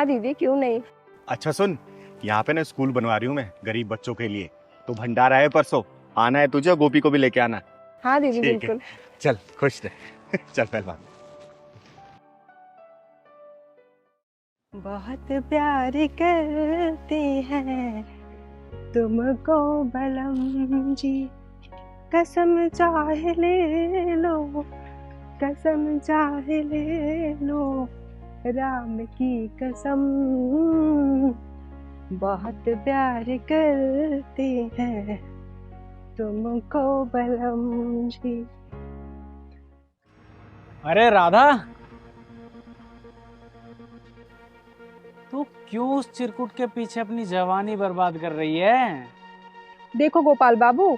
हाँ दीदी, क्यों नहीं। अच्छा सुन, यहाँ पे ना स्कूल बनवा रही हूँ मैं गरीब बच्चों के लिए, तो भंडारा है परसों, आना है तुझे, गोपी को भी लेके आना। हाँ दीदी ठीक है। बिल्कुल। चल खुश रह। चल पहलवान। बहुत प्यार करते हैं तुमको बलम जी, कसम चाहे ले लो, कसम चाहे ले लो, राम की कसम। बहुत प्यार करते हैं तुमको बलम जी। अरे राधा, तू क्यों उस चिरकुट के पीछे अपनी जवानी बर्बाद कर रही है? देखो गोपाल बाबू,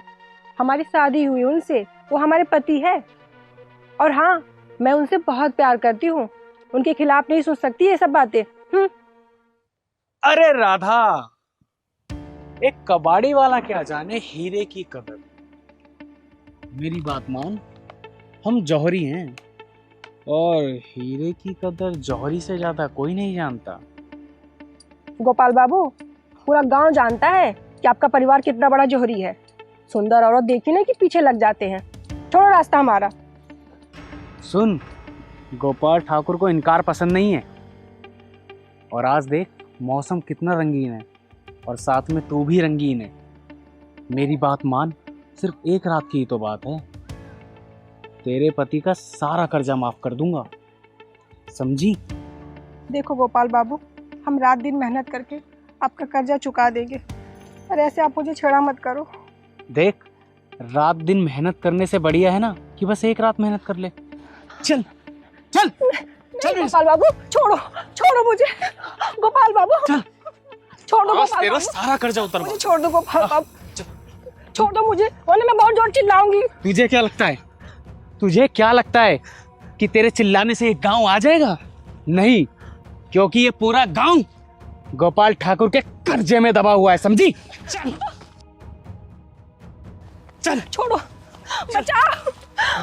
हमारी शादी हुई उनसे, वो हमारे पति है। और हाँ, मैं उनसे बहुत प्यार करती हूँ, उनके खिलाफ नहीं सोच सकती ये सब बातें। अरे राधा, एक कबाड़ी वाला क्या जाने हीरे की कदर। मेरी बात मान, हम जौहरी हैं और हीरे की कदर जौहरी से ज्यादा कोई नहीं जानता। गोपाल बाबू, पूरा गांव जानता है कि आपका परिवार कितना बड़ा जौहरी है। सुंदर औरत देखी ना कि पीछे लग जाते हैं। छोड़ो रास्ता हमारा। सुन, गोपाल ठाकुर को इनकार पसंद नहीं है। और आज देख मौसम कितना रंगीन है, और साथ में तू भी रंगीन है। मेरी बात मान, सिर्फ एक रात की ही तो बात है। तेरे पति का सारा कर्जा माफ कर दूंगा, समझी? देखो गोपाल बाबू, हम रात दिन मेहनत करके आपका कर्जा चुका देंगे, और ऐसे आप मुझे छेड़ा मत करो। देख, रात दिन मेहनत करने से बढ़िया है ना कि बस एक रात मेहनत कर ले। चल चल चल गोपाल बाबू, छोड़ो छोड़ो मुझे। गोपाल बाबू चल, छोड़ दो गोपाल तेरा बाबू, सारा कर्जा उतर मुझे छोड़ दो गोपाल बाबू, छोड़ दो मुझे, वरना मैं बहुत जोर चिल्लाऊंगी। तुझे क्या लगता है, तुझे क्या लगता है कि तेरे चिल्लाने से एक गांव आ जाएगा? नहीं, क्योंकि ये पूरा गांव गोपाल ठाकुर के कर्जे में दबा हुआ है, समझी? चल चल, छोड़ो, बचाओ,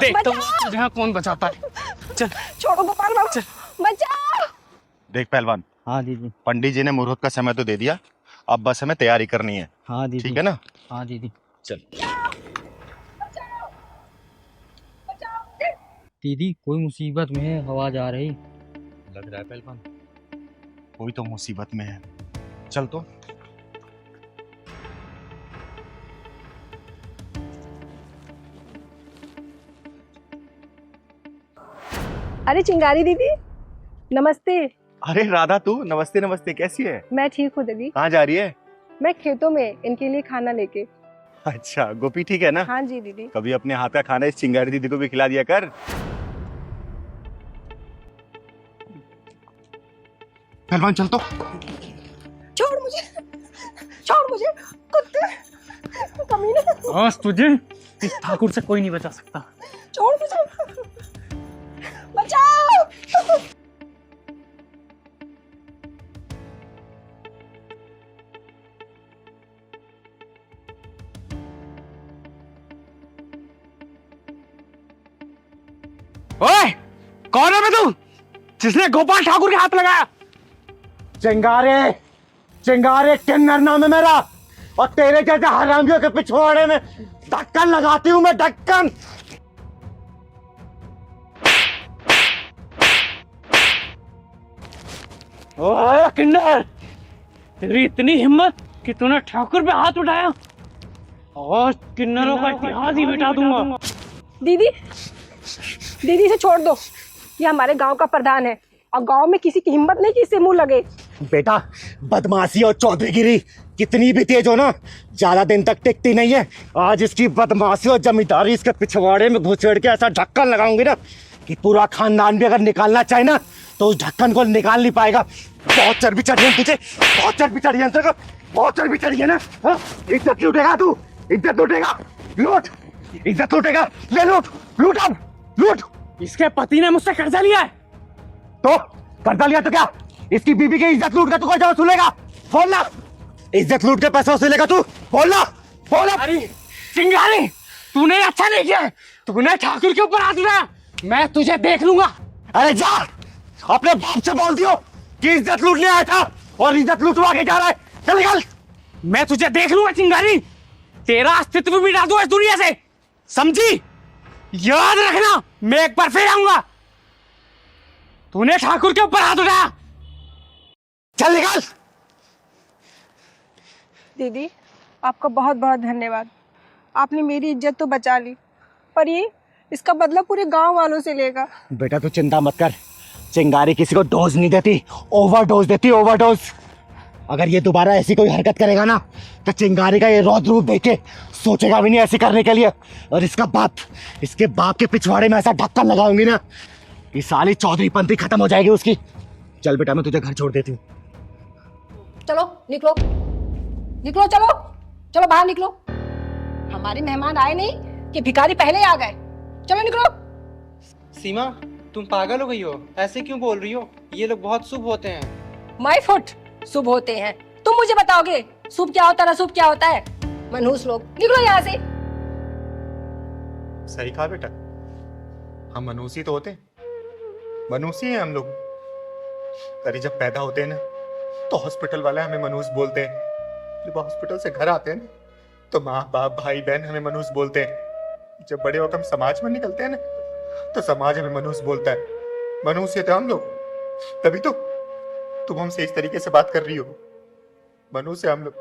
देखता हूँ तुझे यहाँ कौन बचाता है। चल छोड़ो गोपाल बाबू, बचाओ। देख पहलवान, हाँ दीदी। पंडित जी ने मुहूर्त का समय तो दे दिया, अब बस हमें तैयारी करनी है। हाँ दीदी। ठीक है ना? हाँ दीदी। चल। दीदी, कोई मुसीबत में है, आवाज आ रही। लग रहा है पहलवान कोई तो मुसीबत में है। चल तो। अरे चिंगारी दीदी, नमस्ते। अरे राधा, तू नमस्ते नमस्ते, कैसी है? मैं ठीक हूँ दीदी। कहाँ जा रही है? मैं खेतों में इनके लिए खाना लेके। अच्छा, गोपी ठीक है ना? हाँ जी दीदी। कभी अपने हाथ का खाना इस चिंगारी दीदी को भी खिला दिया कर। पहलवान चल तो। छोड़ मुझे, छोड़ मुझे, कुत्ते, कमीने। आज तुझे इस ठाकुर से कोई नहीं बचा सकता। छोड़ मुझे, बचाओ। ओए, कौन है बे तू, जिसने गोपाल ठाकुर के हाथ लगाया? चिंगारे, चिंगारे किन्नर नाम है मेरा, और तेरे जैसे हरामियों के पिछवाड़े में ढक्कन लगाती हूँ मैं, ढक्कन। ओए किन्नर, तेरी इतनी हिम्मत कि तूने ठाकुर पे हाथ उठाया? और किन्नरों का इतिहास ही मिटा दूंगा। दीदी, दीदी से छोड़ दो, ये हमारे गांव का प्रधान है, और गांव में किसी की हिम्मत नहीं कि इससे मुंह लगे। बेटा, बदमाशी और चौधरीगिरी कितनी भी तेज हो ना, ज्यादा दिन तक टिकती नहीं है। आज इसकी बदमाशी और जमींदारी इसके पिछवाड़े में घुसेड़ के ऐसा ढक्कन लगाऊंगी ना कि पूरा खानदान भी अगर निकालना चाहे ना तो उस ढक्कन को निकाल नहीं पाएगा। बहुत चर्बी चढ़ी है तुझे, बहुत चर्बी चढ़ी है अंतर को, बहुत चर्बी चढ़ी है ना। हाँ? इज्जत लूटेगा तू, इज्जत लूटेगा, लूट, इज्जत लूटेगा, ले लूट, लूट अब, लूट। इसके पति ने मुझसे कर्जा लिया है। तो कर्जा लिया तो क्या, इसकी बीबी की इज्जत लूट के तू कर्जा वसूलेगा? बोलना, इज्जत लूट के पैसा वसूलेगा तू? बोलना, बोला। अरे चिंगारी, तूने अच्छा नहीं किया, तूने ठाकुर के ऊपर हाथ उठाया। मैं तुझे देख लूंगा। अरे जा, अपने बाप से बोल दियो कि इज्जत लूटने आया था और इज्जत लूटवा के जा रहा है। चल निकल। मैं तुझे देख लूंगा चिंगारी, तेरा अस्तित्व मिटा दूं इस दुनिया से, समझी? याद रखना, मैं एक बार फिर आऊंगा। तूने ठाकुर के ऊपर हाथ उठाया। चल निकल। दीदी, आपका बहुत बहुत धन्यवाद। आपने मेरी इज्जत तो बचा ली, पर ये इसका बदला पूरे गांव वालों से लेगा। बेटा तू चिंता मत कर, चिंगारी किसी को डोज नहीं देती, ओवरडोज देती, ओवरडोज। अगर ये दोबारा ऐसी कोई हरकत करेगा ना तो चिंगारी का ये रौद्र रूप देख के सोचेगा भी नहीं ऐसी करने के लिए। और इसके बाप के पिछवाड़े में ऐसा ढक्कन लगाऊंगी ना कि साली चौधरी पंथी खत्म हो जाएगी उसकी। चल बेटा मैं तुझे घर छोड़ देती हूँ। चलो निकलो निकलो, चलो चलो बाहर निकलो। हमारे मेहमान आए नहीं कि भिखारी पहले आ गए। चलो निकलो। सीमा, तुम पागल हो गई हो, ऐसे क्यों बोल रही हो? ये लोग बहुत शुभ होते हैं। माय फुट, शुभ होते हैं? तुम मुझे बताओगे शुभ क्या होता है, अशुभ क्या होता है? मनहूस लोग, निकलो यहाँ से। सही कहा बेटा, हम मनुष्य तो होते हैं, मनुष्य हैं हम लोग। अरे जब पैदा होते हैं ना तो हॉस्पिटल वाले हमें मनुष्य बोलते हैं, जब हॉस्पिटल से घर आते हैं ना तो माँ बाप भाई बहन हमें मनुष्य बोलते हैं, जब बड़े होकर हम समाज में निकलते हैं ना तो समाज हमें मनुष्य बोलता है। मनुष्य थे हम लोग, तभी तो तुम हमसे इस तरीके से बात कर रही हो। मनुष्य हम लोग,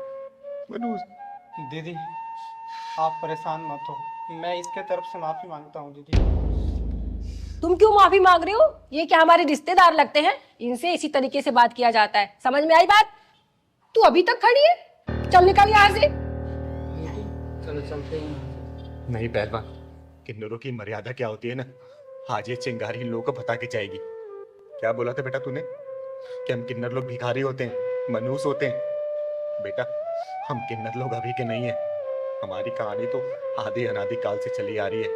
मनुष्य। दीदी, आप परेशान मत हो, मैं इसके तरफ से माफी मांगता हूँ। दीदी, तुम क्यों माफी मांग रहे हो? ये क्या हमारे रिश्तेदार लगते हैं? इनसे इसी तरीके से बात किया जाता है। समझ में आई बात? तू अभी तक खड़ी है, चल निकल यहाँ से। चलो चलते हैं। नहीं पहलवान, किन्नरों की मर्यादा क्या होती है ना, आज ये चिंगारी इन लोगों को बता के जाएगी। क्या बोला था बेटा तूने कि हम किन्नर लोग भिखारी होते हैं, मनुष्य होते हैं? बेटा हम किन्नर लोग अभी के नहीं है, हमारी कहानी तो आदि अनादि काल से चली आ रही है।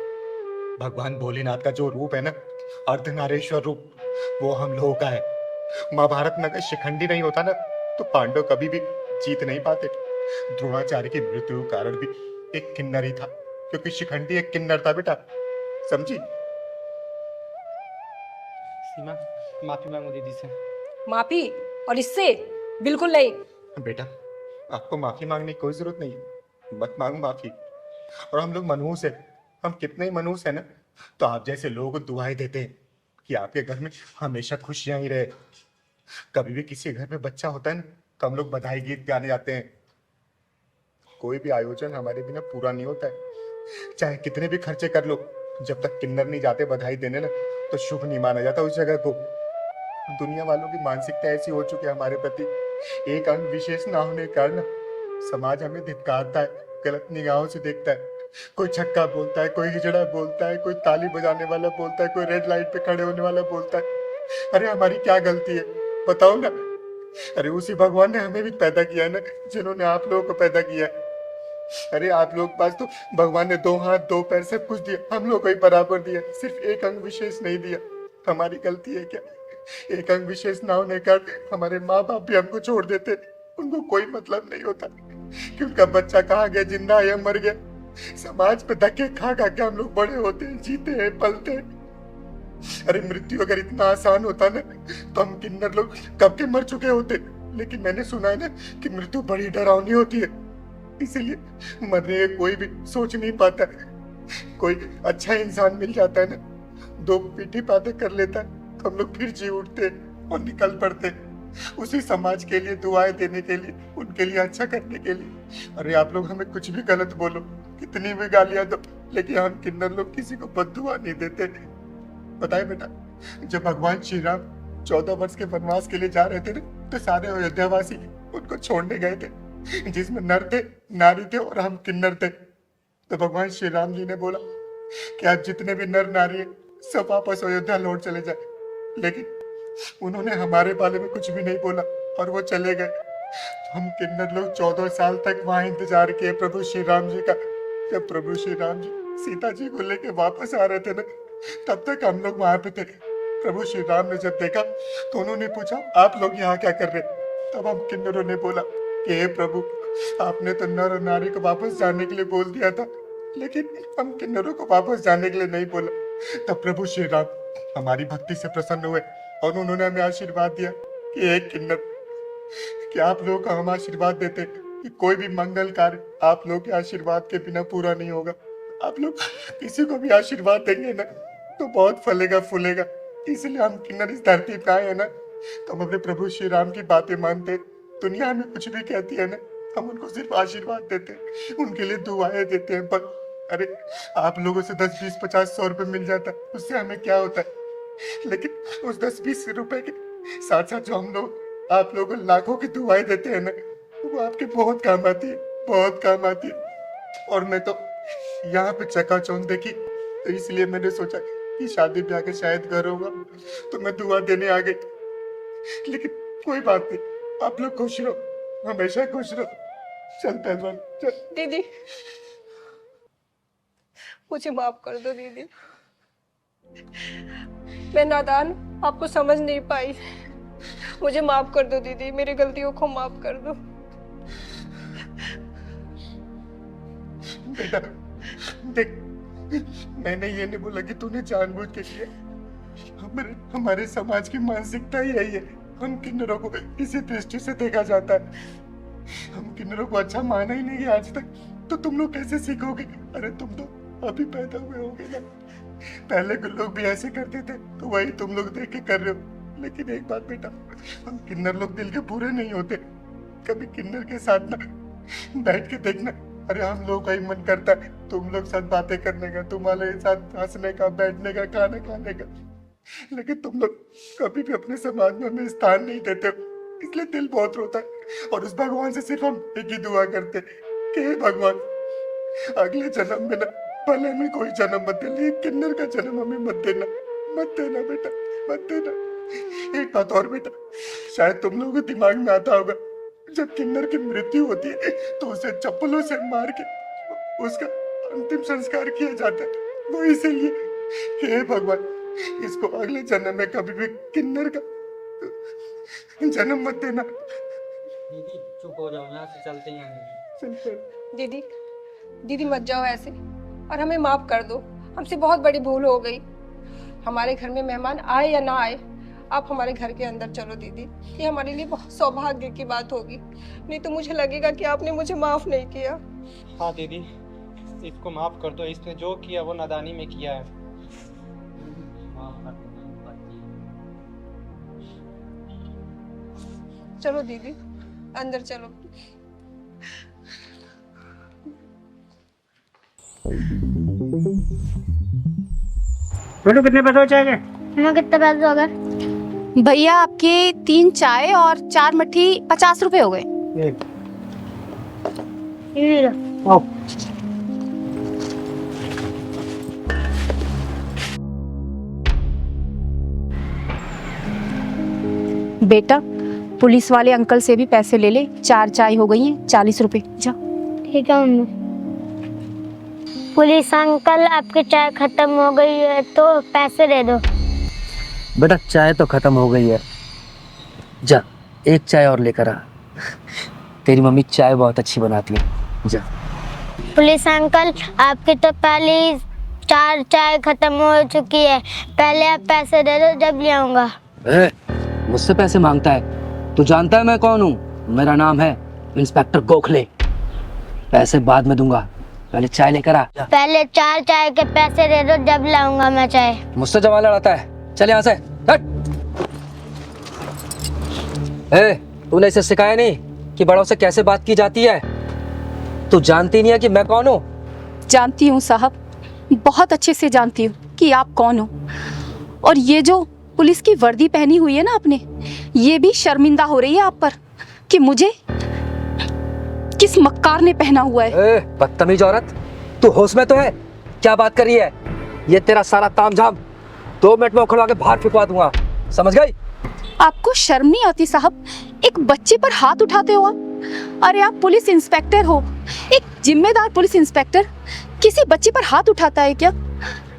भगवान भोलेनाथ का जो रूप है ना, अर्धनारेश्वर रूप, वो हम लोगों का है। महाभारत में अगर शिखंडी नहीं होता ना तो पांडव कभी भी जीत नहीं पाते। द्रोणाचार्य की मृत्यु का कारण भी एक किन्नर ही था, क्योंकि शिखंडी एक किन्नर था बेटा, समझी? सीमा, माफी मांगो दीदी से। माफी? और इससे? बिल्कुल नहीं। बेटा आपको माफी मांगने की कोई जरूरत नहीं है, मत मांगो माफी। और हम लोग मनुष्य हैं, हम कितने ही मनुष्य हैं ना, तो आप जैसे लोगों को दुआएं देते हैं कि आपके घर में हमेशा खुशियां ही रहे। कभी भी किसी घर में बच्चा होता है ना तो हम लोग बधाई गीत गाने जाते हैं। कोई भी आयोजन हमारे बिना पूरा नहीं होता है, चाहे कितने भी खर्चे कर लो, जब तक किन्नर नहीं जाते बधाई देने ना तो शुभ नहीं माना जाता उस जगह को। दुनिया वालों की मानसिकता ऐसी हो चुकी है हमारे प्रति, एक अंग विशेष ना होने के कारण समाज हमें धिक्कारता है, गलत निगाहों से देखता है। कोई छक्का बोलता है, कोई हिजड़ा बोलता है, कोई ताली बजाने वाला बोलता है, कोई रेड लाइट पे खड़े होने वाला बोलता है। अरे हमारी क्या गलती है बताओ ना? अरे उसी भगवान ने हमें भी पैदा किया है ना, जिन्होंने आप लोगों को पैदा किया है। अरे आप लोग पास तो भगवान ने 2 हाथ 2 पैर सब कुछ दिया, हम लोग को ही बराबर दिया, सिर्फ एक अंग विशेष नहीं दिया। हमारी गलती है क्या? एक अंग विशेष ना होने का हमारे माँ बाप भी हमको छोड़ देते, उनको कोई मतलब नहीं होता कि उनका बच्चा कहाँ गया, जिंदा है या मर गया। समाज पे धक्के खा खा के हम लोग बड़े होते हैं, जीते हैं, पलते हैं। अरे मृत्यु अगर इतना आसान होता ना तो हम किन्नर लोग कब के मर चुके होते। लेकिन मैंने सुना है ना कि मृत्यु बड़ी डरावनी होती है, इसीलिए मरने का कोई भी सोच नहीं पाता। कोई अच्छा इंसान मिल जाता है ना, 2 मीठी बातें कर लेता है तो हम लोग फिर जी उठते और निकल पड़ते उसी समाज के लिए, दुआएं देने के लिए, उनके लिए अच्छा करने के लिए। अरे आप लोग हमें कुछ भी गलत बोलो, कितनी भी गालियां दो, लेकिन हम किन्नर लोग किसी को बद्दुआ नहीं देते। बताए बेटा, जब भगवान श्री राम 14 वर्ष के वनवास के लिए जा रहे थे ना तो सारे अयोध्यावासी उनको छोड़ने गए थे, जिसमें नर थे, नारी थे और हम किन्नर थे। तो भगवान श्री राम जी ने बोला कि आज जितने भी नर नारी है सब वापस अयोध्या लौट चले जाए, लेकिन उन्होंने हमारे बारे में कुछ भी नहीं बोला और वो चले गए। हम किन्नर लोग 14 साल तक वहां इंतजार किए प्रभु श्री राम जी का। जब प्रभु श्री राम जी सीता जी को लेके वापस आ रहे थे ना, तब तक हम लोग वहां पे थे। प्रभु श्री राम ने जब देखा तो उन्होंने पूछा, आप लोग यहाँ क्या कर रहे? तब हम किन्नरों ने बोला कि हे प्रभु, आपने तो नर और नारी को वापस जाने के लिए बोल दिया था, लेकिन हम किन्नरों को वापस जाने के लिए नहीं बोला। तब प्रभु श्री राम हमारी भक्ति से प्रसन्न हुए और उन्होंने हमें आशीर्वाद दिया कि एक किन्नर, कि आप लोगों का हम आशीर्वाद देते कि कोई भी मंगल कार्य आप लोगों के आशीर्वाद के बिना पूरा नहीं होगा। आप लोग किसी को भी आशीर्वाद देंगे ना तो बहुत फलेगा फूलेगा। इसलिए हम किन्नर इस धरती पे आए हैं ना, तो हम अपने प्रभु श्री राम की बातें मानते हैं। दुनिया हमें कुछ भी कहती है ना, हम उनको सिर्फ आशीर्वाद देते हैं, उनके लिए दुआएं देते हैं। पर अरे आप लोगों से 10, 20, 50, 100 रुपए मिल जाता है, उससे हमें क्या होता है? लेकिन उस 10, 20 रुपए के साथ साथ जो हम लोग आप लोगों को लाखों की दुआएं देते हैं ना, वो आपके बहुत काम आती है, बहुत काम आती है। और मैं तो यहाँ पे चकाचौंध देखी, तो इसलिए मैंने सोचा कि शादी ब्याह के शायद घर होगा तो मैं दुआ देने आ गई। लेकिन कोई बात नहीं, आप लोग खुश रहो, हमेशा खुश रहो। चल पहलवान चल। दीदी मुझे माफ कर दो दीदी, मैं नादान आपको समझ नहीं पाई। मुझे माफ कर दो दीदी, मेरी गलतियों को माफ कर दो। बेटा देख, मैंने ये नहीं बोला कि तूने जानबूझ के किया। हमारे समाज की मानसिकता ही यही है, हम किन्नरों को इसी दृष्टि से देखा जाता है। हम किन्नरों को अच्छा माना ही नहीं है आज तक, तो तुम लोग कैसे सीखोगे? अरे तुम तो अभी पैदा हुए होगे ना, पहले के लोग भी ऐसे करते थे, तो वही तुम लोग देख के कर रहे हो। लेकिन एक बात बेटा, हम किन्नर लोग दिल के बुरे नहीं होते। कभी किन्नर के साथ ना बैठ के देखना, अरे हम लोग का ही मन करता है तुम लोग साथ बातें करने का, तुम्हारे साथ हंसने का, बैठने का, खाना खाने का। लेकिन तुम लोग कभी भी अपने समाज में हमें स्थान नहीं देते हो, इसलिए दिल बहुत रोता है। और उस भगवान से सिर्फ हम एक ही दुआ करते कि हे भगवान, अगले जन्म में ना भले में कोई जन्म मत दे, लेकिन किन्नर का जन्म हमें मत देना, मत देना बेटा, मत देना। एक बात और बेटा, शायद तुम लोगों के दिमाग में आता होगा, जब किन्नर की मृत्यु होती है तो उसे चप्पलों से मार के उसका अंतिम संस्कार किया जाता है। वो इसीलिए हे भगवान, इसको अगले जन्म में कभी भी किन्नर का जन्म मत देना। दीदी चुप हो जाओ, यहाँ से चलते हैं। दीदी दीदी मत जाओ ऐसे, और हमें माफ कर दो, हमसे बहुत बड़ी भूल हो गई। हमारे घर में मेहमान आए या ना आए, आप हमारे घर के अंदर चलो दीदी, ये हमारे लिए बहुत सौभाग्य की बात होगी। नहीं तो मुझे लगेगा कि आपने मुझे माफ नहीं किया। हाँ दीदी, इसको माफ कर दो, इसने जो किया वो नादानी में किया है। चलो दीदी अंदर चलो। बोलो कितने पैसे हो जाएंगे? हमें कितने पैसे हो गए? भैया आपके 3 चाय और 4 मट्ठी 50 रुपए हो गए। ये लो। आओ। बेटा पुलिस वाले अंकल से भी पैसे ले ले, 4 चाय हो गई हैं 40 रुपए। जा। ठीक है मम्मी। पुलिस अंकल, आपकी चाय खत्म हो गई है तो पैसे दे दो। बेटा चाय तो खत्म हो गई है, जा एक चाय और लेकर आ, तेरी मम्मी चाय बहुत अच्छी बनाती है। जा। पुलिस अंकल, आपकी तो पहले 4 चाय खत्म हो चुकी है, पहले आप पैसे दे दो, जब ले आऊंगा। मुझसे पैसे मांगता है? तू जानता है मैं कौन हूँ? मेरा नाम है इंस्पेक्टर गोखले। पैसे बाद में दूंगा, पहले चाय लेकर आ। पहले 4 चाय के पैसे दे दो, जब लाऊंगा मैं चाय। मुझसे जवान लड़ाता है, चल यहाँ से हट। तूने इसे सिखाया नहीं कि बड़ों से कैसे बात की जाती है? तू जानती नहीं है कि मैं कौन हूँ? जानती हूँ साहब, बहुत अच्छे से जानती हूँ कि आप कौन हो। और ये जो पुलिस की वर्दी पहनी हुई है ना आपने, ये भी शर्मिंदा हो रही है आप पर कि मुझे किस मक्कार ने पहना हुआ है। बदतमीज औरत, तू होश में तो है? क्या बात कर रही है? ये तेरा सारा तामझाम 2 मिनट में उखड़वा के बाहर फिकवा दूंगा, समझ गई? आपको शर्म नहीं आती साहब? एक बच्चे पर हाथ उठाते हो आप। अरे आप पुलिस इंस्पेक्टर हो, एक जिम्मेदार पुलिस इंस्पेक्टर किसी बच्चे पर हाथ उठाता है क्या?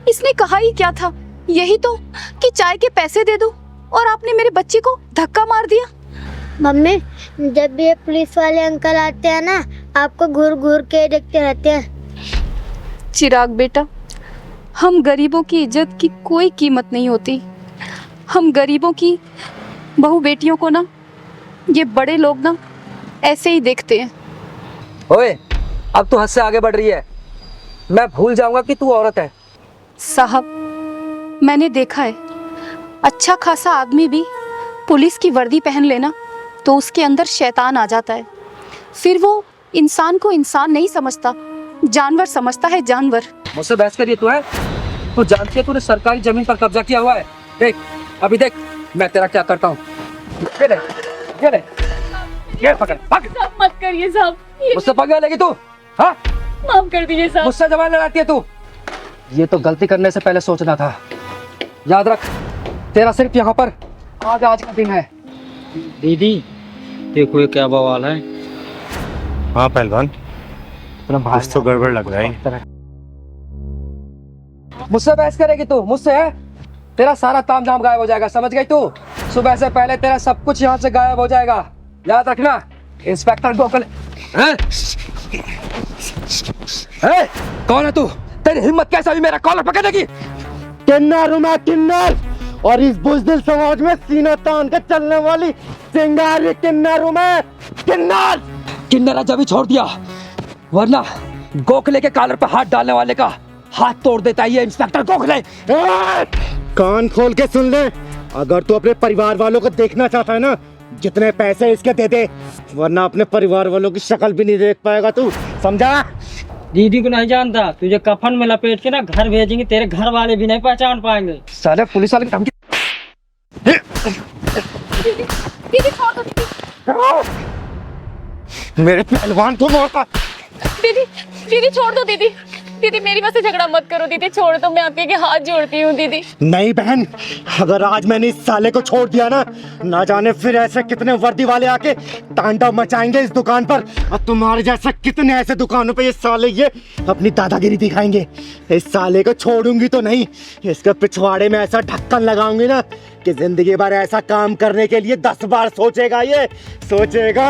इसने कहा ही क्या था? यही तो कि चाय के पैसे दे दो, और आपने मेरे बच्चे को धक्का मार दिया। मम्मी, जब भी ये पुलिस वाले अंकल आते हैं ना, आपको घूर घूर के देखते रहते हैं। चिराग बेटा, हम गरीबों की इज्जत की कोई कीमत नहीं होती। हम गरीबों की बहू बेटियों को ना ये बड़े लोग ना ऐसे ही देखते हैं। ओए, अब तू हद से आगे बढ़ रही है। मैं भूल जाऊंगा कि तू औरत है। साहब, मैंने देखा है अच्छा खासा आदमी भी पुलिस की वर्दी पहन लेना तो उसके अंदर शैतान आ जाता है। फिर वो इंसान को इंसान नहीं समझता, जानवर समझता है, जानवर। मुझसे बहस करिए तू है? तू जानती है तूने सरकारी जमीन पर कब्जा किया हुआ है। देख, अभी देख मैं तेरा क्या करता हूँ। ये ले, ये ले, ये पकड़, पकड़। मत करिए साहब, मुझसे पकड़ लेगी तू? हाँ, माफ कर दीजिए साहब। मुझसे जबान लड़ाती है तू? ये तो गलती करने से पहले सोचना था। याद रख, तेरा सिर्फ यहाँ पर आज का दिन है। दीदी देखो ये क्या बवाल है। हाँ पहलवान, कुछ तो गड़बड़ लग रहा है। मुझसे बहस करेगी तू? मुझसे है? तेरा सारा तामझाम गायब हो जाएगा, समझ गई तू? सुबह से पहले तेरा सब कुछ यहाँ से गायब हो जाएगा, याद रखना। इंस्पेक्टर गोखले। हैं? हैं? कौन है तू? तेरी हिम्मत कैसे हुई मेरा कॉलर पकड़ने की? किन्नर हूं मैं, किन्नर, और इस बुज़दिल समाज में सीना तान के चलने वाली चिंगारी किन्नर हूं मैं, किन्नर। किन्नर जब ही छोड़ दिया, वरना गोखले के कॉलर पर हाथ डालने वाले का हाथ तोड़ देता है ये इंस्पेक्टर गोखले। कान खोल के सुन ले, अगर तू अपने परिवार वालों को देखना चाहता है ना, जितने पैसे इसके दे दे, वरना अपने परिवार वालों की शक्ल भी नहीं देख पाएगा तू, समझा? दीदी को नहीं जानता, तुझे कफन में लपेट के ना घर भेजेंगे, तेरे घर वाले भी नहीं पहचान पाएंगे। साले पुलिस वाले की धमकी। दीदी छोड़ दो दीदी। मेरे पहलवान को मौका। दीदी दीदी छोड़ दो दीदी। दीदी मेरी वजह से झगड़ा मत करो दीदी, छोड़ दो, मैं आपके हाथ जोड़ती हूँ दीदी। नहीं बहन, अगर आज मैंने इस साले को छोड़ दिया ना जाने फिर ऐसे कितने वर्दी वाले आके तांडव मचाएंगे इस दुकान पर, और तुम्हारे जैसे कितने ऐसे दुकानों पे ये साले ये अपनी दादागिरी दिखाएंगे। इस साले को छोड़ूंगी तो नहीं, इसके पिछवाड़े में ऐसा ढक्कन लगाऊंगी ना कि जिंदगी भर ऐसा काम करने के लिए 10 बार सोचेगा, ये सोचेगा।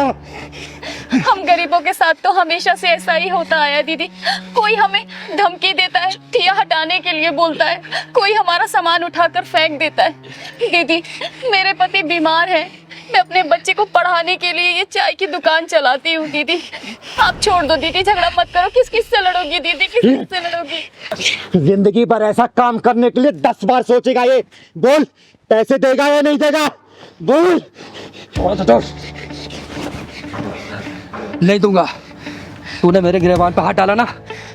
हम गरीबों के साथ तो हमेशा से ऐसा ही होता आया दीदी। कोई हमें धमकी देता है, ठिया हटाने के लिए बोलता है, कोई हमारा सामान उठाकर फेंक देता है। दीदी मेरे पति बीमार है, मैं अपने बच्चे को पढ़ाने के लिए ये चाय की दुकान चलाती हूँ दीदी। आप छोड़ दो दीदी, झगड़ा मत करो। किस किस से लड़ोगी दीदी, किस किस से लड़ोगी? जिंदगी भर ऐसा काम करने के लिए 10 बार सोचेगा ये। बोल, पैसे देगा या नहीं देगा? बोल। नहीं दूंगा। तूने मेरे गिरबान पर हाथ डाला ना,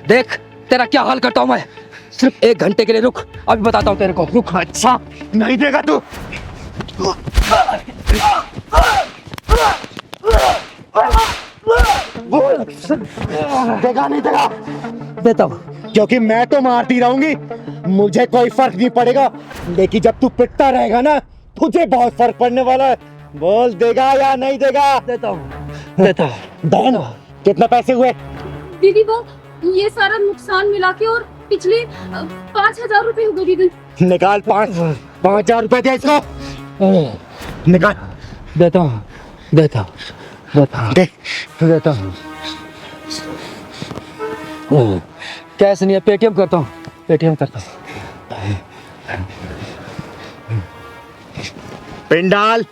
देख तेरा क्या हाल करता हूं मैं। सिर्फ 1 घंटे के लिए रुक, अभी बताता हूं तेरे को। रुक। अच्छा, नहीं देगा तू? बोल, देगा नहीं देगा? देता हूं। क्योंकि मैं तो मारती रहूंगी, मुझे कोई फर्क नहीं पड़ेगा, लेकिन जब तू पिटता रहेगा ना, तुझे बहुत फर्क पड़ने वाला है। बोल, देगा या नहीं देगा? देता हूं, देता हूं। बहन, कितने पैसे हुए? दीदी वो ये सारा नुकसान मिला के और पिछले 5,000 रुपए हो गए दीदी। निकाल। 5,000 रुपए दे इसको, निकाल। देता हूं, देता हूं, देता हूं, दे। देता हूं। कैश नहीं है, पेटीएम करता हूं, पेटीएम करता हूं। पिन डाल।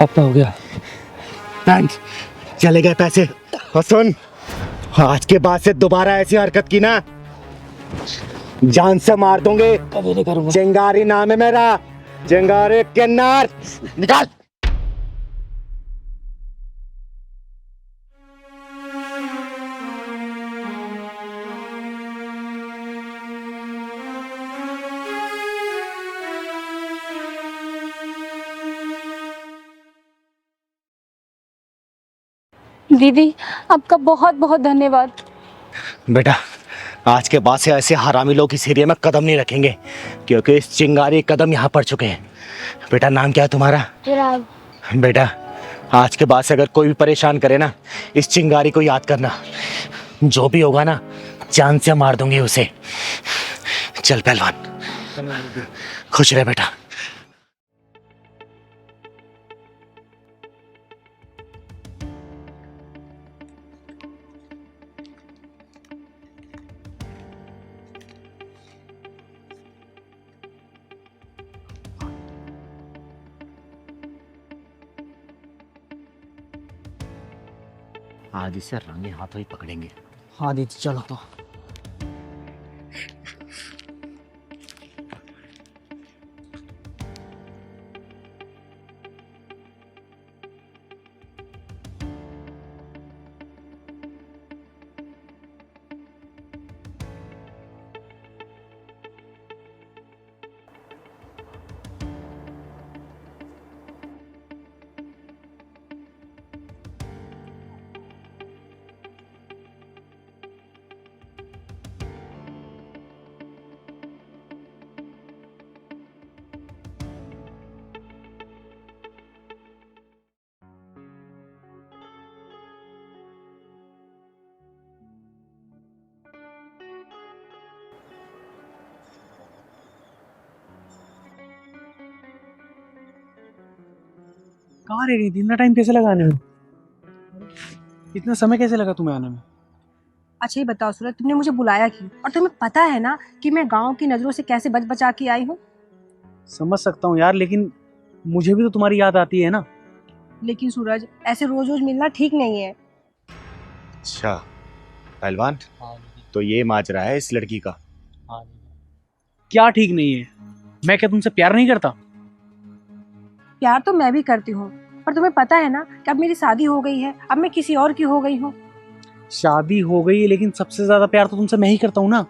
अब तो हो गया। थैंक्स, चले गए पैसे। और सुन, आज के बाद से दोबारा ऐसी हरकत की ना, जान से मार दूंगे। कभी नहीं करूंगा। चिंगारी नाम है मेरा, चिंगारी किन्नर। निकाल। दीदी आपका बहुत बहुत धन्यवाद। बेटा, आज के बाद से ऐसे हरामी लोग इस एरिया में कदम नहीं रखेंगे, क्योंकि इस चिंगारी कदम यहाँ पड़ चुके हैं। बेटा, नाम क्या है तुम्हारा? चिराग। बेटा, आज के बाद से अगर कोई भी परेशान करे ना, इस चिंगारी को याद करना। जो भी होगा ना, जान से मार दूंगी उसे। चल पहलवान, खुश रहे बेटा। आज इसे रंगे हाथों ही पकड़ेंगे। हाँ दीदी चलो तो। कहाँ रह गई थी? इतना टाइम कैसे लगा आने में? इतना समय कैसे लगा तुम्हें आने में? अच्छा ये बताओ सूरज, तुमने मुझे बुलाया क्यों? और तुम्हें पता है ना कि मैं गांव की नजरों से कैसे बच बचा के आई हूँ। समझ सकता हूँ यार, लेकिन मुझे भी तो तुम्हारी याद आती है ना। लेकिन सूरज, ऐसे रोज रोज मिलना ठीक नहीं है। अच्छा पहलवान, हाँ तो ये माजरा है इस लड़की का। हाँ क्या ठीक नहीं है? मैं क्या तुमसे प्यार नहीं करता? प्यार तो मैं भी करती हूँ, पर तुम्हें पता है ना कि अब मेरी शादी हो गई है, अब मैं किसी और की हो गई हूँ। शादी हो गई है, लेकिन सबसे ज्यादा प्यार तो तुमसे मैं ही करता हूँ ना।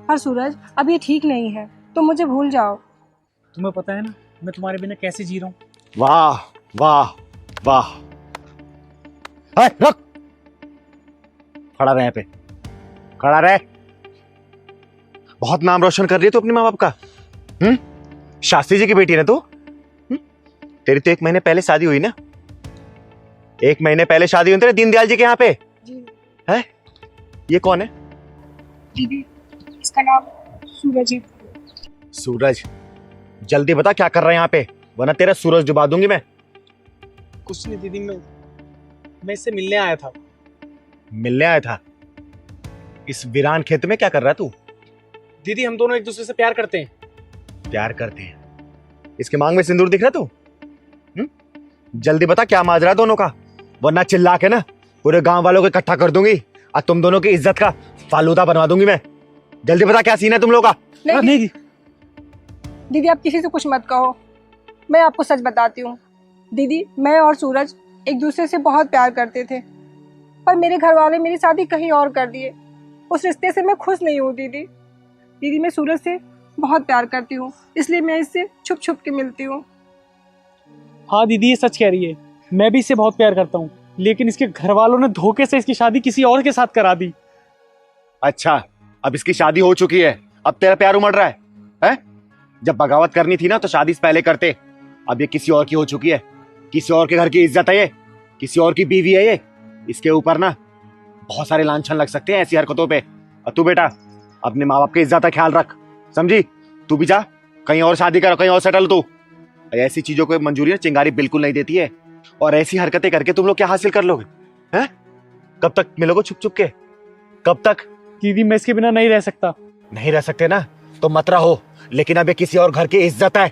पर सूरज, अब ये ठीक नहीं है, तुम मुझे भूल जाओ। तुम्हें पता है ना मैं तुम्हारे बिना कैसे जी रहा हूँ। वाह वाह वाह। रुक, खड़ा रहे यहाँ पे, खड़ा रहे। बहुत नाम रोशन कर रही है तू अपने माँ बाप का। शास्त्री जी की बेटी है ना तू? तेरी तो 1 महीने पहले शादी हुई ना? 1 महीने पहले शादी हुई तेरे दीनदयाल जी के यहाँ पे। जी है? ये कौन है? दीदी, इसका नाम सूरज है। सूरज? जल्दी बता क्या कर रहा है यहाँ पे, वरना तेरा सूरज डुबा दूंगी मैं। कुछ नहीं दीदी, मैं इससे मिलने आया था। मिलने आया था? इस वीरान खेत में क्या कर रहा है तू? दीदी हम दोनों एक दूसरे से प्यार करते हैं। प्यार करते हैं? इसके मांग में सिंदूर दिख रहा तू? जल्दी बता क्या माजरा है दोनों का, वरना चिल्ला के ना पूरे गांव वालों को इकट्ठा कर दूंगी और तुम दोनों की इज्जत का फालूदा बनवा दूंगी मैं। जल्दी बता क्या सीन है तुम लोगों का। नहीं दीदी, आप किसी से कुछ मत कहो, मैं आपको सच बताती हूँ। दीदी, मैं और सूरज एक दूसरे से बहुत प्यार करते थे, पर मेरे घर वाले मेरी शादी कहीं और कर दिए। उस रिश्ते से मैं खुश नहीं हूँ दीदी। दीदी, मैं सूरज से बहुत प्यार करती हूँ, इसलिए मैं इससे छुप छुप के मिलती हूँ। हाँ दीदी ये सच कह रही है, मैं भी इससे बहुत प्यार करता हूँ, लेकिन इसके घर वालों ने धोखे से इसकी शादी किसी और के साथ करा दी। अच्छा, अब इसकी शादी हो चुकी है, अब तेरा प्यार उमड़ रहा है? जब बगावत करनी थी ना तो शादी से पहले करते। अब ये किसी और की हो चुकी है, किसी और के घर की इज्जत है, ये किसी और की बीवी है ये। इसके ऊपर ना बहुत सारे लांछन लग सकते हैं ऐसी हरकतों पे। और तू बेटा अपने माँ बाप की इज्जत का ख्याल रख, समझी? तू भी जा कहीं और शादी कर, कहीं और सेटल। तू ऐसी चीजों को मंजूरी ना चिंगारी बिल्कुल नहीं देती है। और ऐसी हरकतें करके तुम लोग क्या हासिल कर लोगे? हैं? कब तक मिलोगे छुप छुप के? कब तक? दीदी मैं इसके बिना नहीं रह सकता। नहीं रह सकते ना तो मत रहो, लेकिन अब ये किसी और घर की इज्जत है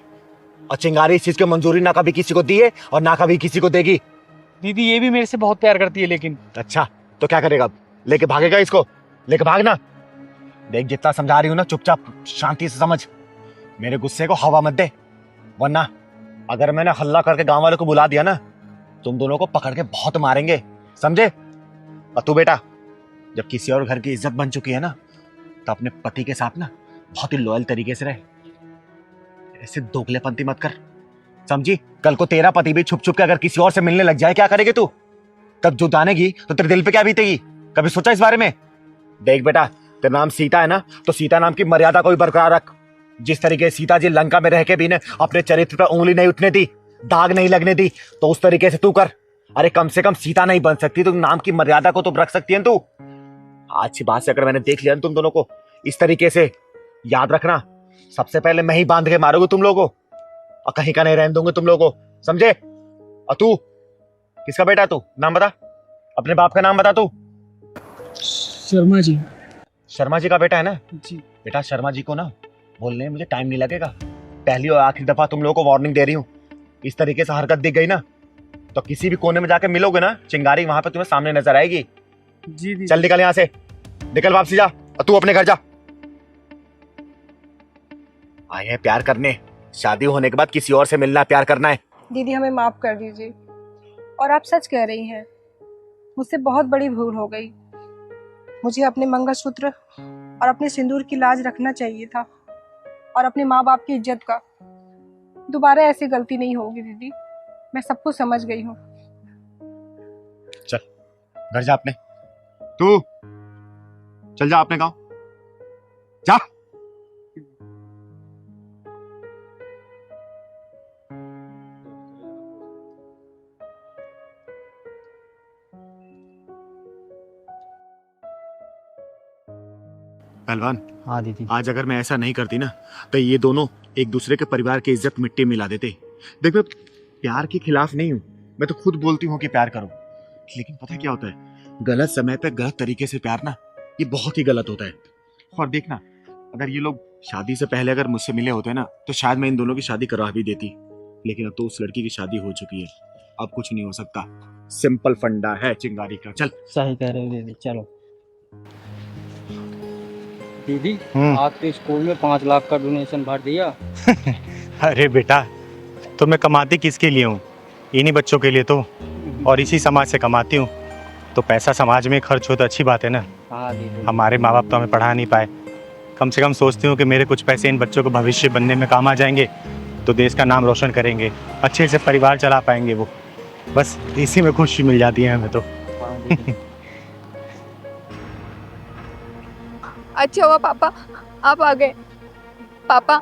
और चिंगारी इस चीज की मंजूरी ना कभी किसी को दी है और ना कभी किसी को देगी। दीदी ये भी मेरे से बहुत प्यार करती है, लेकिन अच्छा तो क्या करेगा अब? लेके भागेगा इसको? लेके भागना। देख जितना समझा रही हूँ ना चुपचाप शांति से समझ, मेरे गुस्से को हवा मत दे, वरना अगर मैंने हल्ला करके गांव वालों को बुला दिया ना तुम दोनों को पकड़ के बहुत मारेंगे, समझे? और तू बेटा जब किसी और घर की इज्जत बन चुकी है ना तो अपने पति के साथ ना बहुत ही लॉयल तरीके से रहे, ऐसे दोगलेपंती मत कर, समझी? कल को तेरा पति भी छुप छुप के अगर किसी और से मिलने लग जाए क्या करेगी तू? तब जो जानेगी तो तेरे दिल पे क्या बीतेगी? कभी सोचा इस बारे में? देख बेटा तेरा नाम सीता है ना, तो सीता नाम की मर्यादा को भी बरकरार रख। जिस तरीके से सीता जी लंका में रह के भी ने अपने चरित्र पर उंगली नहीं उठने दी, दाग नहीं लगने दी, तो उस तरीके से तू कर। अरे कम से कम सीता नहीं बन सकती तो नाम की मर्यादा को तो रख सकती है तू। आज की बात से अगर मैंने देख लिया तुम दोनों को इस तरीके से, याद रखना सबसे पहले मैं ही बांध के मारूंगा तुम लोगों को और कहीं का नहीं रहने दूंगा तुम लोगों को, समझे? और तू किसका बेटा? तू नाम बता, अपने बाप का नाम बता। तू शर्मा जी। शर्मा जी का बेटा है ना? जी। बेटा शर्मा जी को ना बोलने में मुझे टाइम नहीं लगेगा। पहली और आखिरी दफा तुम लोगों को वार्निंग दे रही हूँ, इस तरीके से हरकत दिख गई ना तो किसी भी कोने में जाके मिलोगे ना चिंगारी वहां पे तुम्हें सामने नजर आएगी। जी दीदी। चल निकल यहाँ से, निकल वापसी जा, और तू अपने घर जा। आए हैं प्यार करने, शादी होने के बाद किसी और से मिलना, प्यार करना है। दीदी हमें माफ कर दीजिए। और आप सच कह रही हैं, मुझसे बहुत बड़ी भूल हो गई। मुझे अपने मंगलसूत्र और अपने सिंदूर की लाज रखना चाहिए था, और अपने माँ बाप की इज्जत का। दोबारा ऐसी गलती नहीं होगी दीदी, मैं सब कुछ समझ गई हूँ। चल घर जा अपने, तू चल जा अपने गांव जा। पहलवान, हाँ दीदी। आज अगर मैं ऐसा नहीं करती ना, तो ये दोनों एक दूसरे के परिवार की इज्जत मिट्टी में मिला देते। देख, मैं प्यार के खिलाफ नहीं हूँ, मैं तो खुद बोलती हूँ कि प्यार करो, लेकिन पता क्या होता है, गलत समय पे गलत तरीके से प्यार ना, ये बहुत ही गलत होता है। और देखना, अगर ये लोग शादी से पहले अगर मुझसे मिले होते ना, तो शायद मैं इन दोनों की शादी करवा भी देती, लेकिन अब तो उस लड़की की शादी हो चुकी है, अब कुछ नहीं हो सकता। सिंपल फंडा है चिंगारी का। चल। सही कह रहे हो दीदी, चलो। दीदी आपके स्कूल में 5 लाख का डोनेशन भर दिया। अरे बेटा, तो मैं कमाती किसके लिए हूँ? इन्हीं बच्चों के लिए तो, और इसी समाज से कमाती हूँ। तो पैसा समाज में खर्च हो तो अच्छी बात है ना। हाँ दीदी। हमारे माँ बाप तो हमें पढ़ा नहीं पाए, कम से कम सोचती हूँ कि मेरे कुछ पैसे इन बच्चों को भविष्य बनने में काम आ जाएंगे, तो देश का नाम रोशन करेंगे, अच्छे से परिवार चला पाएंगे वो। बस इसी में खुशी मिल जाती है हमें तो। अच्छा हुआ पापा आप आ गए। पापा,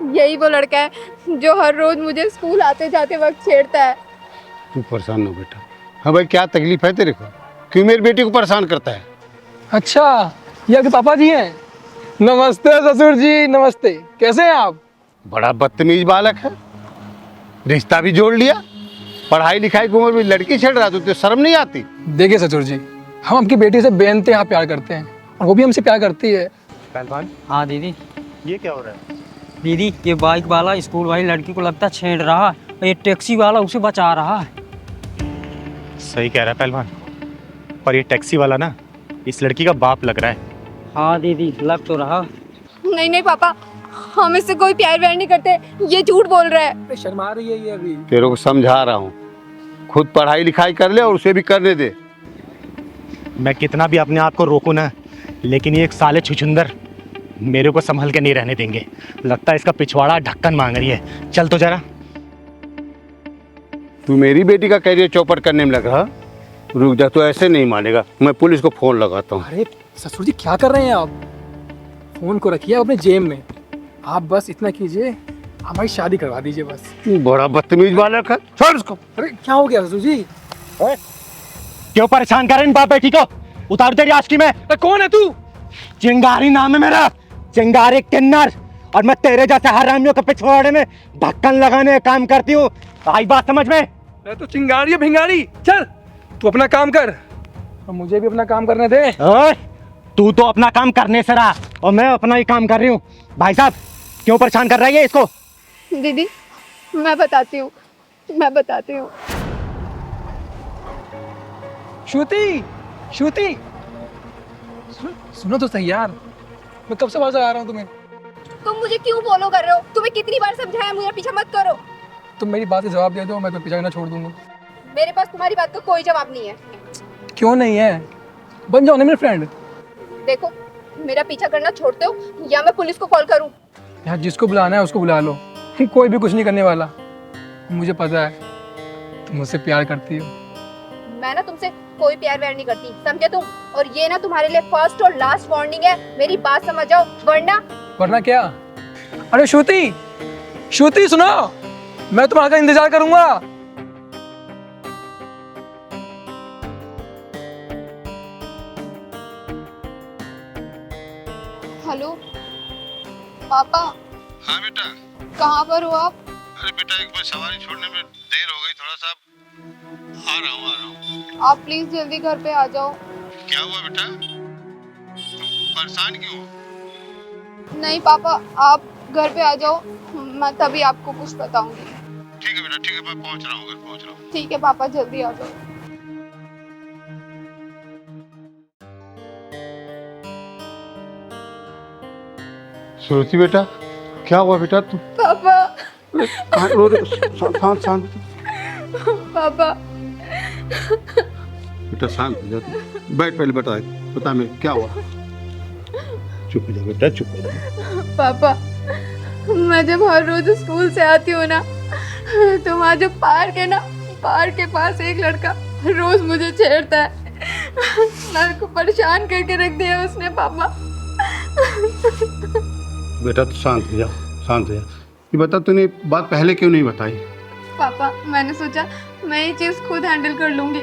यही वो लड़का है जो हर रोज मुझे स्कूल आते जाते वक्त छेड़ता है। तू परेशान न हो बेटा। हाँ भाई, क्या तकलीफ है तेरे को? क्यों मेरी बेटी को परेशान करता है? अच्छा, ये आपके पापा जी हैं? नमस्ते ससुर जी, नमस्ते। कैसे हैं आप? बड़ा बदतमीज बालक है, रिश्ता भी जोड़ लिया। पढ़ाई लिखाई की उम्र में लड़की छेड़ रहा, तो शर्म नहीं आती? देखिए ससुर जी, हम आपकी बेटी से बेइंतहा प्यार करते हैं, और वो भी हमसे प्यार करती है। पहलवान, हाँ दीदी। ये क्या हो रहा है? दीदी, ये बाइक वाला स्कूल वाली लड़की को लगता है छेड़ रहा है, और ये टैक्सी वाला उसे बचा रहा है। सही कह रहा है पहलवान, पर ये टैक्सी वाला ना इस लड़की का बाप लग रहा है। हाँ दीदी, लग तो रहा। नहीं नहीं पापा, हम इससे कोई प्यार व्यार नहीं करते, ये झूठ बोल रहा है। शर्मा रही है ये अभी। तेरे को समझा रहा हूँ, खुद पढ़ाई लिखाई कर ले और उसे भी करने दे। मैं कितना भी अपने आप को रोकूं ना, लेकिन ये एक साले छुछुंदर मेरे को संभल के नहीं रहने देंगे। लगता है इसका पिछवाड़ा ढक्कन मांग रही है। चल तो जरा। तू मेरी बेटी का कैरियर चौपट करने में लग रहा? रुक जा, तू ऐसे नहीं मानेगा, मैं पुलिस को फोन लगाता हूँ। अरे ससुर जी, क्या कर रहे हैं आप? फोन को रखिए अपने जेब में। आप बस इतना कीजिए, हमारी शादी करवा दीजिए बस। बड़ा बदतमीज बालक है, छोड़ उसको। अरे क्या हो गया ससुर जी? क्यों परेशान कर रहे इन बाप बेटी को? उतार तेरी आशिकी में। कौन है तू? चिंगारी नाम है मेरा, चिंगारी किन्नर, और मैं तेरे जैसे हरामियों के पिछवाड़े में ढक्कन लगाने का काम करती हूँ। आई बात समझ में? मैं तो चिंगारी है भिंगारी। चल तू अपना काम कर, और मुझे भी अपना काम करने दे। तू तो अपना काम करने से रहा, और मैं अपना ही काम कर रही हूँ। भाई साहब, क्यों परेशान कर रही है इसको? दीदी मैं बताती हूँ, मैं बताती हूँ। श्रुति, श्रुति, सुनो तो सही यार, मैं कब से आवाज आ रहा हूँ तुम्हें। तुम मुझे क्यों फॉलो कर रहे हो? तुम्हें कितनी बार समझाया मुझे पीछा मत करो। तुम मेरी बात से जवाब दे दो, मैं तो पीछा करना छोड़ दूंगा। मेरे पास तुम्हारी बात का कोई जवाब नहीं है। क्यों नहीं है? बन जाओ ना मेरे फ्रेंड। देखो, मेरा पीछा करना छोड़ते हो या मैं पुलिस को कॉल करूं? यार जिसको बुलाना है उसको बुला लो, कोई भी कुछ नहीं करने वाला। मुझे पता है तुम मुझसे प्यार करती हो। मैं ना तुमसे कोई प्यार व्यार नहीं करती, समझे तुम? और ये ना तुम्हारे लिए फर्स्ट और लास्ट वार्निंग है, मेरी बात समझ जाओ, वरना क्या? अरे श्रुति, श्रुति सुनो, मैं तुम्हारा इंतजार करूंगा। हेलो पापा। हाँ बेटा। कहाँ पर हो आप? अरे बेटा, एक बार सवारी छोड़ने में देर हो गई, थोड़ा सा आ रहा हूँ। आप प्लीज जल्दी घर पे आ जाओ। क्या हुआ बेटा, परेशान क्यों? नहीं पापा, आप घर पे आ जाओ, मैं तभी आपको कुछ बताऊंगी। ठीक है बेटा, ठीक है, मैं पहुंच रहा हूँ, घर पहुंच रहा हूँ। ठीक है पापा, जल्दी आ जाओ। श्रुति बेटा, क्या हुआ बेटा? तू पापा, कहाँ रो रहे? शांत शांत पापा, बेटा, शांत हो जा तू। बैठ, पहले बता मैं क्या हुआ। चुप हो जा बेटा, चुप हो जा। पापा, मैं जब हर रोज स्कूल से आती हूँ ना, तो वहाँ जो पार्क है ना, पार्क के पास एक लड़का रोज मुझे छेड़ता है। मेरे को परेशान करके रख दिया उसने पापा। बेटा तू शांत हो जा, शांत हो जा। ये बता, तूने बात पहले क्यों नहीं बताई? पापा, मैंने सोचा मैं ये चीज़ खुद हैंडल कर लूँगी।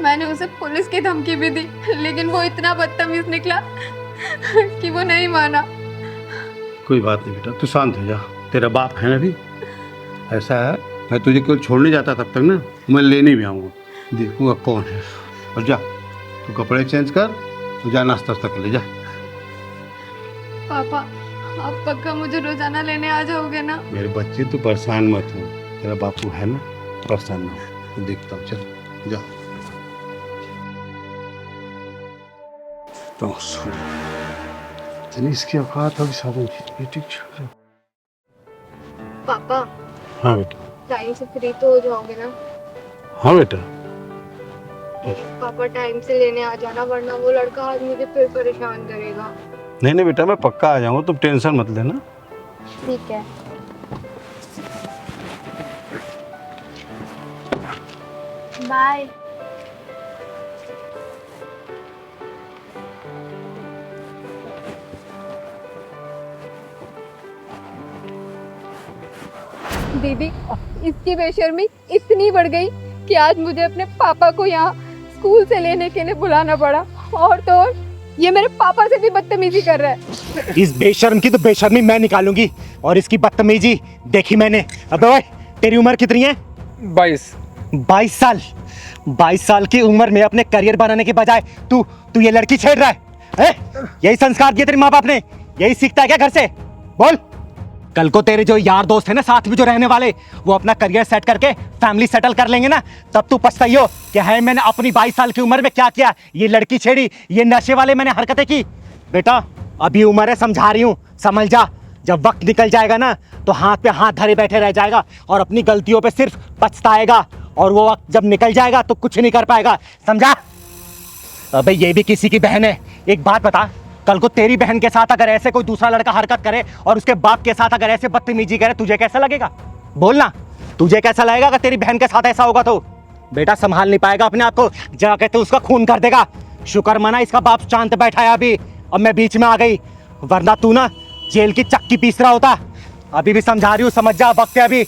मैंने उसे पुलिस की धमकी भी दी, लेकिन वो इतना बदतमीज निकला कि वो नहीं माना। कोई बात नहीं बेटा, तू शांत हो जा। तेरा बाप है ना भी। ऐसा है, मैं तुझे केवल छोड़ने जाता तब तक ना, मैं लेने भी आऊँगा, देखूँगा कौन है। और जा, तू कपड़े चेंज कर, तू जा नाश्ता कर ले जा। पापा, आप पक्का मुझे रोजाना लेने आ जाओगे ना? मेरे बच्चे तू परेशान मत हो, तेरा बापू है ना, परेशान ना हो। तो देखता हूँ, चल जा। तो सुन, इसकी औकात होगी साधन की बेटी। पापा, हाँ बेटा। टाइम से फ्री तो हो जाओगे ना? हाँ बेटा। पापा, टाइम से लेने आ जाना, वरना वो लड़का आज मुझे फिर परेशान करेगा। नहीं नहीं बेटा, मैं पक्का आ जाऊँगा, तुम टेंशन मत लेना। ठीक है। बाय। दीदी, इसकी बेशर्मी इतनी बढ़ गई कि आज मुझे अपने पापा को यहाँ स्कूल से लेने के लिए बुलाना पड़ा। और तो और ये मेरे पापा से भी बदतमीजी कर रहा है। इस बेशर्म की तो बेशर्मी मैं निकालूंगी, और इसकी बदतमीजी देखी मैंने। अबे ओए, तेरी उम्र कितनी है? 22 साल। 22 साल की उम्र में अपने करियर बनाने के बजाय तू ये लड़की छेड़ रहा है? यही संस्कार दिए तेरे माँ बाप ने? यही सीखता है क्या घर से? बोल। कल को तेरे जो यार दोस्त है ना, साथ में जो रहने वाले, वो अपना करियर सेट करके फैमिली सेटल कर लेंगे ना, तब तू पछताइयो कि है मैंने अपनी 22 साल की उम्र में क्या किया। ये लड़की छेड़ी, ये नशे वाले मैंने हरकतें की। बेटा, अभी उम्र है, समझा रही हूँ, समझ जा। जब वक्त निकल जाएगा ना, तो हाथ पे हाथ धरे बैठे रह जाएगा और अपनी गलतियों पे सिर्फ पछताएगा। और वो वक्त जब निकल जाएगा तो कुछ नहीं कर पाएगा, समझा? अबे ये भी किसी की बहन है। एक बात बता, कल को तेरी बहन के साथ अगर ऐसे कोई दूसरा लड़का हरकत करे और उसके बाप के साथ अगर ऐसे बदतमीजी करे, तुझे कैसा लगेगा? बोलना, तुझे कैसा लगेगा अगर तेरी बहन के साथ ऐसा होगा? तो बेटा संभाल नहीं पाएगा अपने आप को, जाके तो उसका खून कर देगा। शुक्र मना इसका बाप शांत बैठा है अभी, और मैं बीच में आ गई, वरना तू ना जेल की चक्की पीस रहा होता। अभी भी समझा रही हूँ, समझ जा, वक्त है अभी,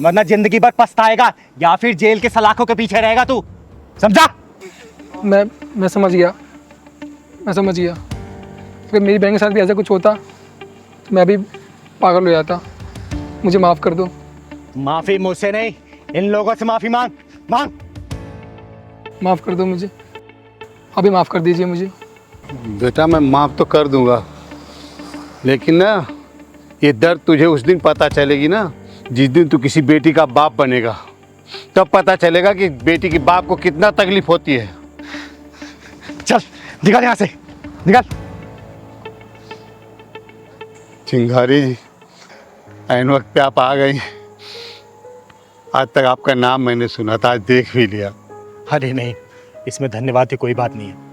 वरना जिंदगी भर पछताएगा या फिर जेल के सलाखों के पीछे रहेगा तू, समझा? मैं समझ गया, मैं समझ गया। अगर मेरी बहन के साथ भी ऐसा कुछ होता तो मैं भी पागल हो जाता। मुझे माफ़ कर दो। माफी मुझसे नहीं, इन लोगों से माफी मांग। माफ़ कर दो मुझे, अभी माफ़ कर दीजिए मुझे। बेटा मैं माफ़ तो कर दूंगा, लेकिन ना ये दर्द तुझे उस दिन पता चलेगी ना, जिस दिन तू किसी बेटी का बाप बनेगा, तब पता चलेगा कि बेटी के बाप को कितना तकलीफ होती है। चल निकल यहाँ से, निकल। चिंगारी जी, ऐन वक्त पे आप आ गई। आज तक आपका नाम मैंने सुना था, आज देख भी लिया। अरे नहीं, इसमें धन्यवाद की कोई बात नहीं है।